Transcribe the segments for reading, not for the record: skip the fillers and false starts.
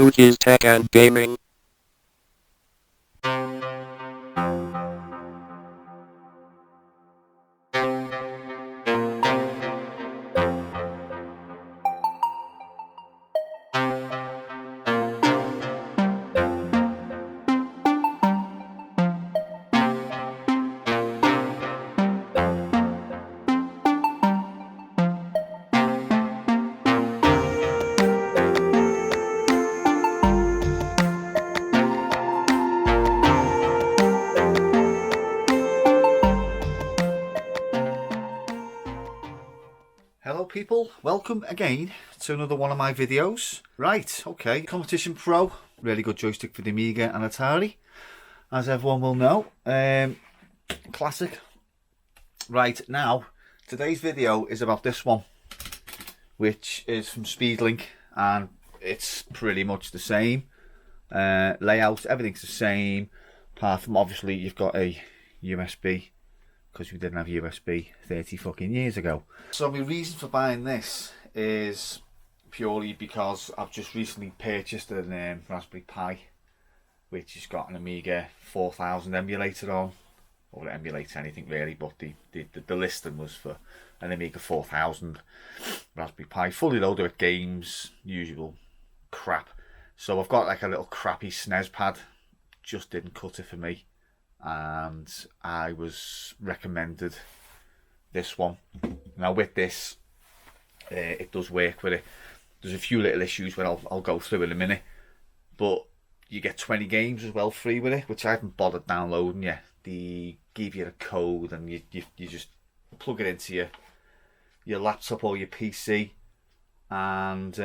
to his tech and gaming. Hello people, welcome again to another one of my videos. Right, okay, Competition Pro, really good joystick for the Amiga and Atari, as everyone will know. Classic. Right, now, today's video is about this one, which is from Speedlink, and it's pretty much the same. Layout, everything's the same, apart from obviously you've got a USB, because we didn't have USB 30 fucking years ago. So my reason for buying this is purely because I've just recently purchased a Raspberry Pi, which has got an Amiga 4000 emulator on, or it emulates anything really, but the listing was for an Amiga 4000 Raspberry Pi, fully loaded with games, usual crap. So I've got like a little crappy SNES pad, just didn't cut it for me, and I was recommended this one. Now with this, it does work with it. There's a few little issues where I'll go through in a minute, but you get 20 games as well free with it, which I haven't bothered downloading yet. They give you a code and you just plug it into your laptop or your PC, and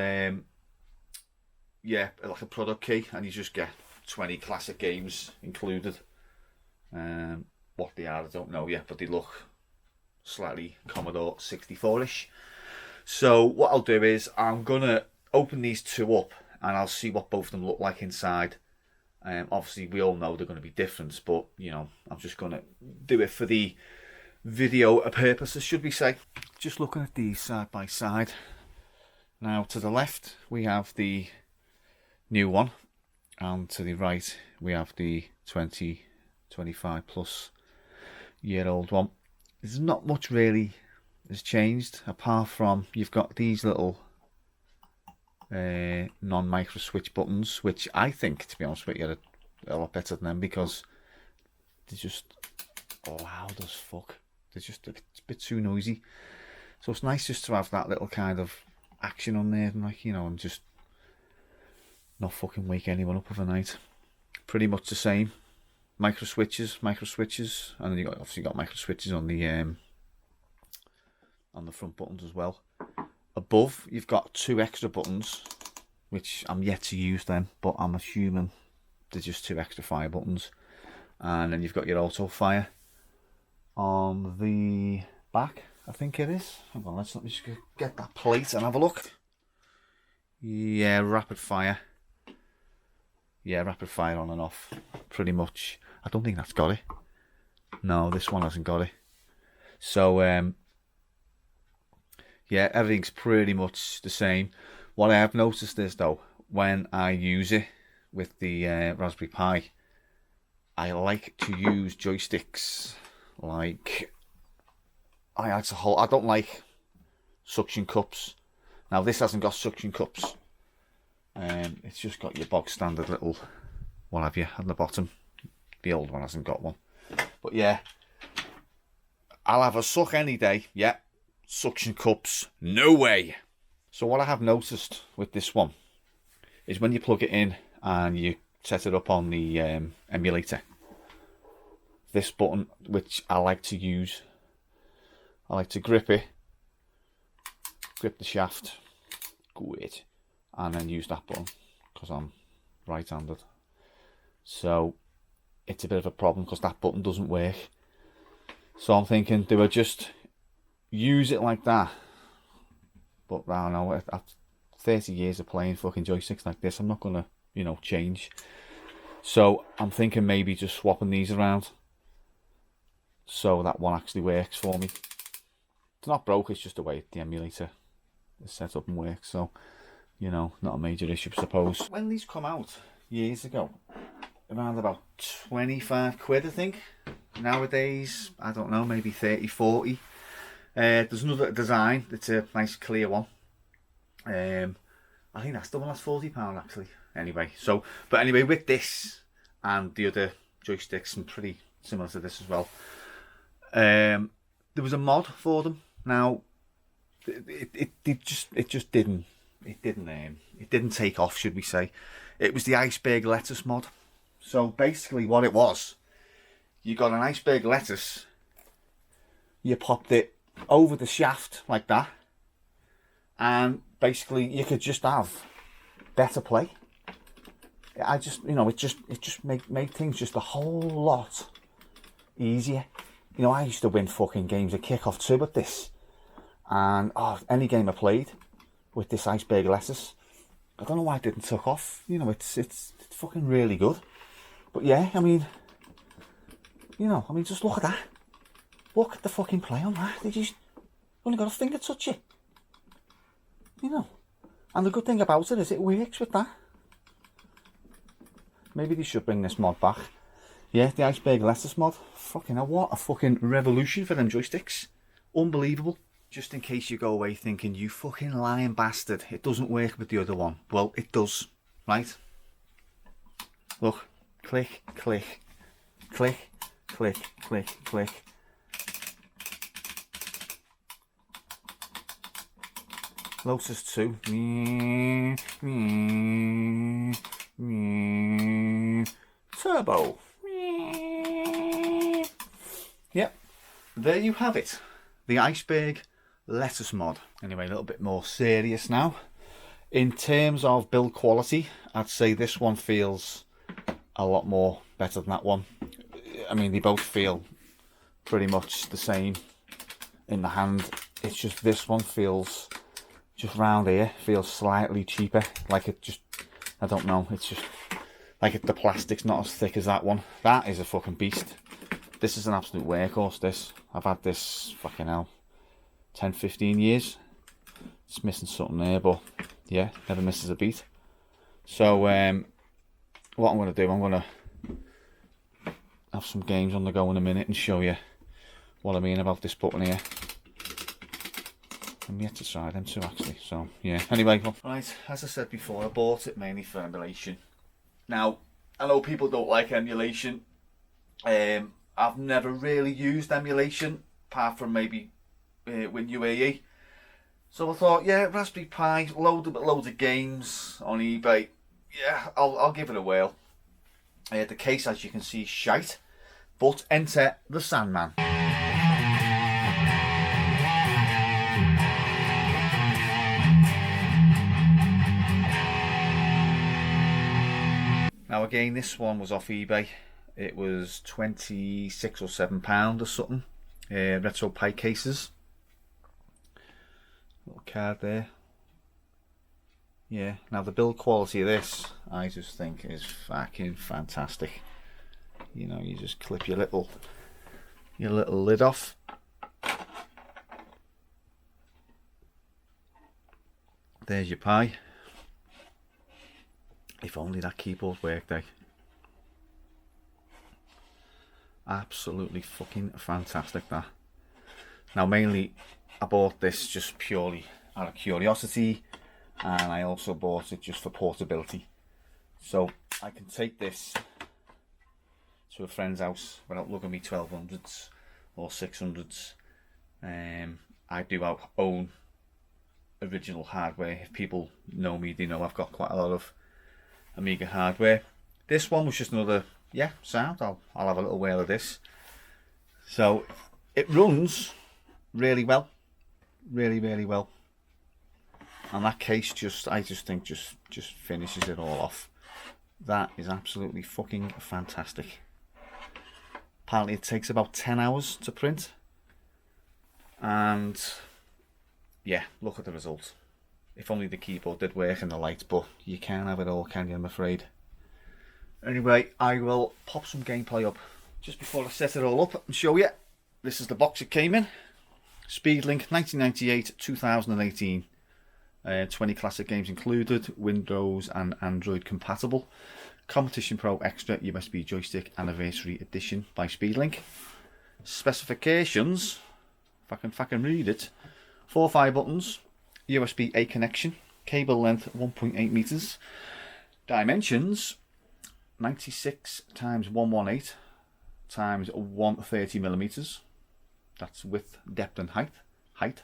yeah, like a product key, and you just get 20 classic games included. What they are I don't know yet, but they look slightly Commodore 64ish. So what I'll do is I'm gonna open these two up and I'll see what both of them look like inside. Obviously we all know they're going to be different, but you know, I'm just gonna do it for the video purposes, should we say. Just looking at these side by side. Now to the left we have the new one, and to the right we have the 25 plus year old one. There's not much really has changed, apart from you've got these little non-micro switch buttons, which I think, to be honest with you, are a lot better than them, because they're just loud as fuck. They're just a bit too noisy. So it's nice just to have that little kind of action on there, and like, you know, and just not fucking wake anyone up overnight. Pretty much the same. Micro switches, and then you got obviously got micro switches on the front buttons as well. Above you've got two extra buttons, which I'm yet to use them, but I'm assuming they're just two extra fire buttons. And then you've got your auto fire on the back, I think it is. Hang on, let me just get that plate and have a look. Yeah, rapid fire. Yeah, rapid fire on and off, pretty much. I don't think that's got it. No, this one hasn't got it. So, yeah, everything's pretty much the same. What I have noticed is, though, when I use it with the Raspberry Pi, I like to use joysticks. Like, I don't like suction cups. Now, this hasn't got suction cups. It's just got your bog standard little what have you on the bottom. The old one hasn't got one, but yeah, I'll have a suck any day. Yeah, suction cups, no way. So what I have noticed with this one is when you plug it in and you set it up on the emulator, this button, which I like to use, I like to grip the shaft, great, and then use that button because I'm right-handed. So it's a bit of a problem because that button doesn't work. So I'm thinking, do I just use it like that? But I don't know, after 30 years of playing fucking joysticks like this, I'm not gonna, you know, change. So I'm thinking maybe just swapping these around so that one actually works for me. It's not broke, it's just the way the emulator is set up and works. So you know, not a major issue, I suppose. When these come out years ago, around about 25 quid, I think. Nowadays, I don't know, maybe 30, 40. There's another design, it's a nice clear one. I think that's the one that's £40 actually. Anyway, so, but anyway, with this and the other joysticks, and pretty similar to this as well, there was a mod for them. Now, it just didn't take off, should we say. It was the iceberg lettuce mod. So basically what it was, you got an iceberg lettuce, you popped it over the shaft like that, and basically you could just have better play. I just, you know, it just made things just a whole lot easier. You know, I used to win fucking games of Kickoff 2 with this, and any game I played with this iceberg lettuce, I don't know why it didn't took off. You know, it's fucking really good. But yeah, I mean, you know, just look at that. Look at the fucking play on that. They just only got a finger touch it. You know, and the good thing about it is it works with that. Maybe they should bring this mod back. Yeah, the iceberg lettuce mod. Fucking hell, what a fucking revolution for them joysticks. Unbelievable. Just in case you go away thinking, you fucking lying bastard, it doesn't work with the other one. Well, it does, right? Look, click, click, click, click, click, click. Lotus 2. Turbo. Yep, there you have it. The iceberg lettuce mod. Anyway, a little bit more serious now. In terms of build quality, I'd say this one feels a lot more better than that one. I mean, they both feel pretty much the same in the hand. It's just this one feels, just round here, feels slightly cheaper. Like it just, I don't know, it's just like the plastic's not as thick as that one. That is a fucking beast. This is an absolute workhorse, this. I've had this, fucking hell, 10, 15 years. It's missing something there, but yeah, never misses a beat. So, what I'm going to do, I'm going to have some games on the go in a minute and show you what I mean about this button here. I'm yet to try them too, actually. So, yeah. Anyway, well, right, as I said before, I bought it mainly for emulation. Now, I know people don't like emulation. I've never really used emulation, apart from maybe with UAE. So I thought, yeah, Raspberry Pi, loads of games on eBay. Yeah, I'll give it a whirl. The case, as you can see, is shite. But enter the Sandman. Now again, this one was off eBay. It was £26 or £7 or something. Retro Pi cases. Little card there. Yeah, now the build quality of this, I just think is fucking fantastic. You know, you just clip your little lid off. There's your Pi. If only that keyboard worked, eh? Absolutely fucking fantastic, that. Now mainly I bought this just purely out of curiosity, and I also bought it just for portability. So I can take this to a friend's house without lugging me 1200s or 600s. I do own original hardware. If people know me, they know I've got quite a lot of Amiga hardware. This one was just another, yeah, sound. I'll have a little whirl of this. So it runs really well, really well. And that case I just think just finishes it all off. That is absolutely fucking fantastic. Apparently it takes about 10 hours to print. And yeah, look at the result. If only the keyboard did work and the lights, but you can't have it all, can you, I'm afraid. Anyway, I will pop some gameplay up just before I set it all up and show you. This is the box it came in. Speedlink 1998-2018. 20 classic games included, Windows and Android compatible. Competition Pro Extra USB Joystick Anniversary Edition by Speedlink. Specifications, if I can read it, 4 fire buttons, USB-A connection, cable length 1.8 meters, dimensions 96 times 118 times 130 millimeters. That's width, depth, and height. Height.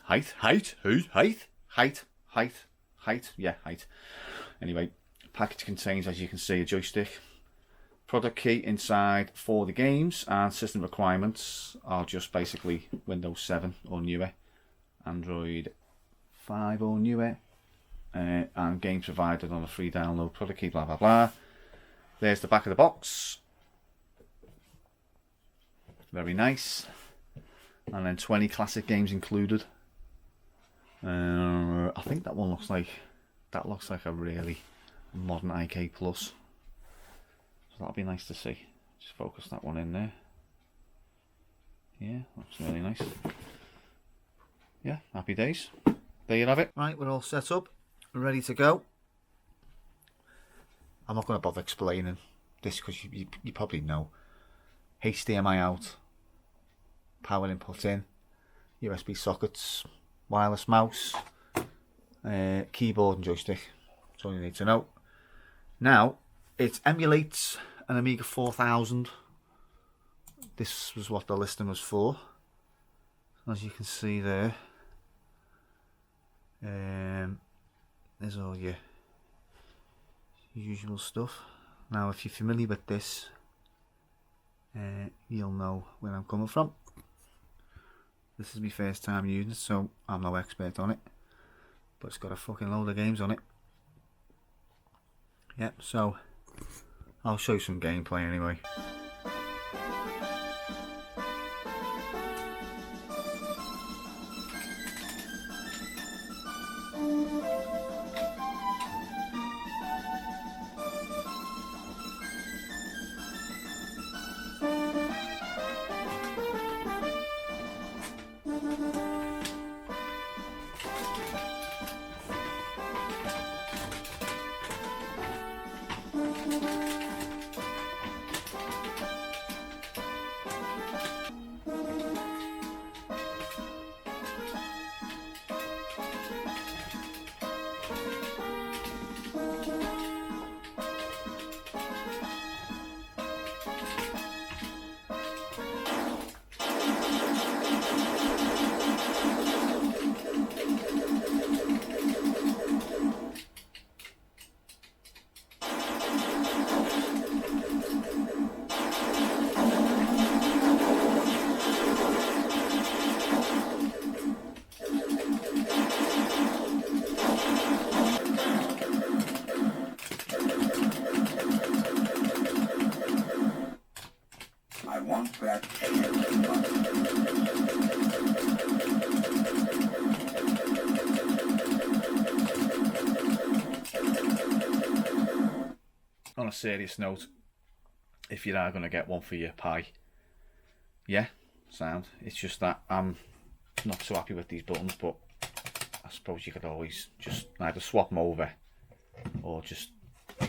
Yeah, height. Anyway, package contains, as you can see, a joystick. Product key inside for the games, and system requirements are just basically Windows 7 or newer, Android 5 or newer, and games provided on a free download. Product key, blah blah blah. There's the back of the box. Very nice. And then 20 classic games included. I think that one looks like a really modern IK Plus. So that'll be nice to see. Just focus that one in there. Yeah, that's really nice. Yeah, happy days. There you have it. Right, we're all set up, ready to go. I'm not going to bother explaining this because you probably know. HDMI out, power input in, USB sockets, wireless mouse, keyboard and joystick. That's all you need to know. Now, it emulates an Amiga 4000. This was what the listing was for. As you can see there, there's all your usual stuff. Now, if you're familiar with this, you'll know where I'm coming from. This is my first time using it, so I'm no expert on it, but it's got a fucking load of games on it. Yep, so I'll show you some gameplay anyway. On a serious note, if you are going to get one for your Pi, yeah, sound. It's just that I'm not so happy with these buttons, but I suppose you could always just either swap them over or just,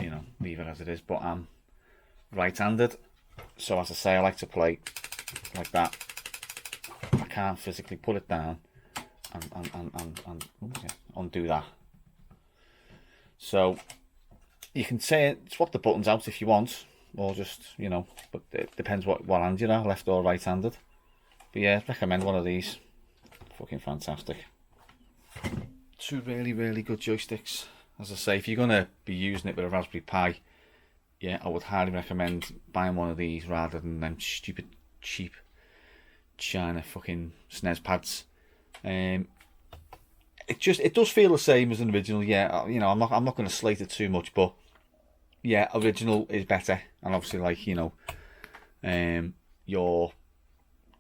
you know, leave it as it is. But I'm right-handed, so as I say, I like to play like that. I can't physically put it down and undo that. So you can say swap the buttons out if you want, or just, you know, but it depends what hand you're at, left or right-handed. But yeah, recommend one of these. Fucking fantastic. Two really good joysticks. As I say, if you're gonna be using it with a Raspberry Pi, yeah, I would highly recommend buying one of these rather than them stupid cheap China fucking SNES pads. It does feel the same as an original. Yeah, you know, I'm not going to slate it too much, but yeah, original is better. And obviously, like, you know, your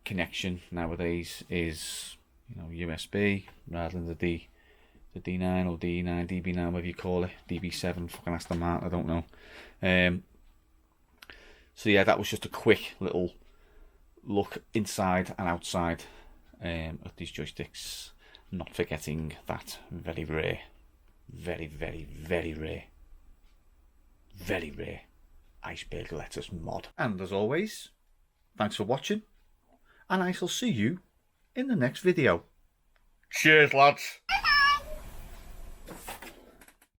connection nowadays is, you know, USB rather than the D9 or D9, DB9, whatever you call it, DB7. Fucking Aston Martin, I don't know. So yeah, that was just a quick little look inside and outside of these joysticks. Not forgetting that very rare Very, very, very rare. Very rare iceberg lettuce mod. And as always, thanks for watching, and I shall see you in the next video. Cheers, lads.